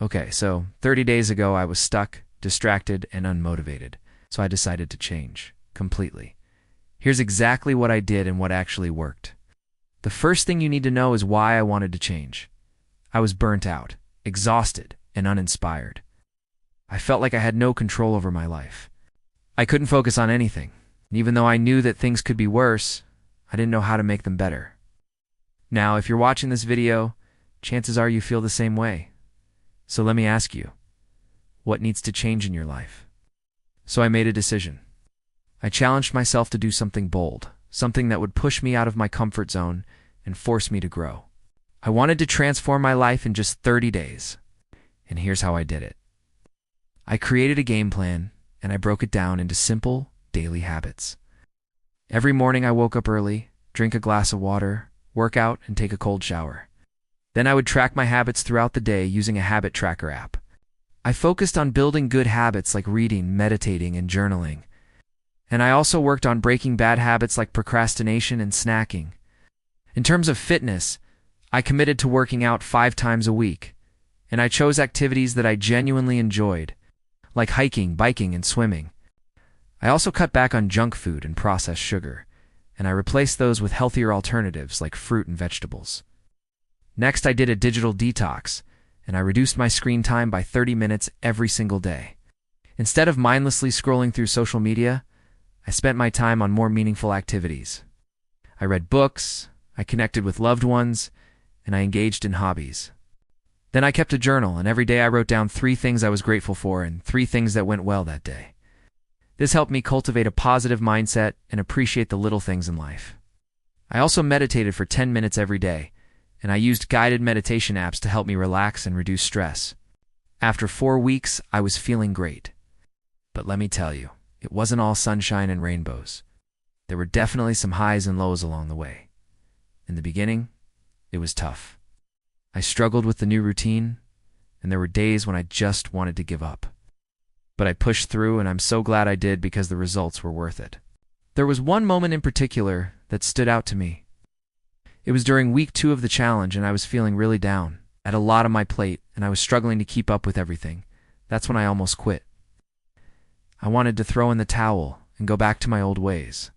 Okay, so 30 days ago I was stuck, distracted, and unmotivated, so I decided to change completely. Here's exactly what I did and what actually worked. The first thing you need to know is why I wanted to change. I was burnt out, exhausted, and uninspired. I felt like I had no control over my life. I couldn't focus on anything, and even though I knew that things could be worse, I didn't know how to make them better. Now, if you're watching this video, chances are you feel the same way. So let me ask you, what needs to change in your life? So I made a decision. I challenged myself to do something bold, something that would push me out of my comfort zone and force me to grow. I wanted to transform my life in just 30 days, and here's how I did it. I created a game plan, and I broke it down into simple, daily habits. Every morning I woke up early, drink a glass of water, work out, and take a cold shower. Then I would track my habits throughout the day using a habit tracker app. I focused on building good habits like reading, meditating, and journaling. And I also worked on breaking bad habits like procrastination and snacking. In terms of fitness, I committed to working out 5 times a week, and I chose activities that I genuinely enjoyed, like hiking, biking, and swimming. I also cut back on junk food and processed sugar, and I replaced those with healthier alternatives like fruit and vegetables. Next, I did a digital detox, and I reduced my screen time by 30 minutes every single day. Instead of mindlessly scrolling through social media, I spent my time on more meaningful activities. I read books, I connected with loved ones, and I engaged in hobbies. Then I kept a journal, and every day I wrote down 3 things I was grateful for and 3 things that went well that day. This helped me cultivate a positive mindset and appreciate the little things in life. I also meditated for 10 minutes every day, and I used guided meditation apps to help me relax and reduce stress. After 4 weeks, I was feeling great. But let me tell you, it wasn't all sunshine and rainbows. There were definitely some highs and lows along the way. In the beginning, it was tough. I struggled with the new routine, and there were days when I just wanted to give up. But I pushed through, and I'm so glad I did because the results were worth it. There was one moment in particular that stood out to me. It was during week 2 of the challenge, and I was feeling really down. I had a lot on my plate, and I was struggling to keep up with everything. That's when I almost quit. I wanted to throw in the towel and go back to my old ways.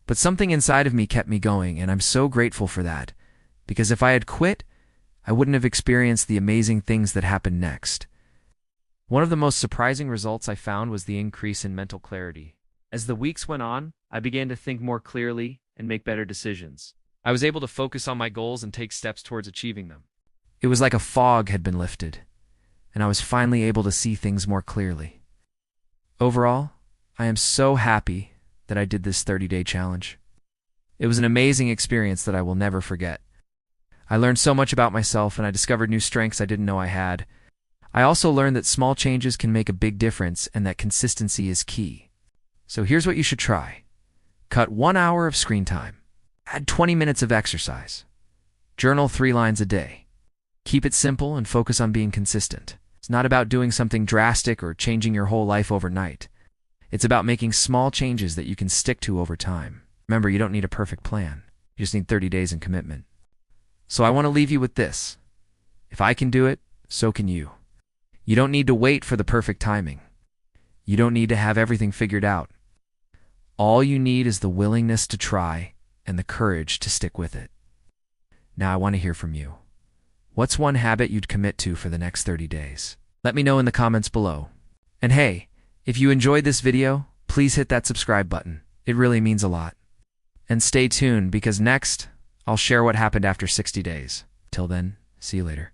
But something inside of me kept me going, and I'm so grateful for that, because if I had quit, I wouldn't have experienced the amazing things that happened next. One of the most surprising results I found was the increase in mental clarity. As the weeks went on, I began to think more clearly and make better decisions. I was able to focus on my goals and take steps towards achieving them. It was like a fog had been lifted, and I was finally able to see things more clearly. Overall, I am so happy that I did this 30-day challenge. It was an amazing experience that I will never forget. I learned so much about myself, and I discovered new strengths I didn't know I had. I also learned that small changes can make a big difference and that consistency is key. So here's what you should try. Cut 1 hour of screen time. Add 20 minutes of exercise. Journal 3 lines a day. Keep it simple and focus on being consistent. It's not about doing something drastic or changing your whole life overnight. It's about making small changes that you can stick to over time. Remember, you don't need a perfect plan. You just need 30 days in commitment. So I want to leave you with this. If I can do it, so can you. You don't need to wait for the perfect timing. You don't need to have everything figured out. All you need is the willingness to try and the courage to stick with it. Now I want to hear from you. What's one habit you'd commit to for the next 30 days? Let me know in the comments below. And hey, if you enjoyed this video, please hit that subscribe button. It really means a lot. And stay tuned because next, I'll share what happened after 60 days. Till then, see you later.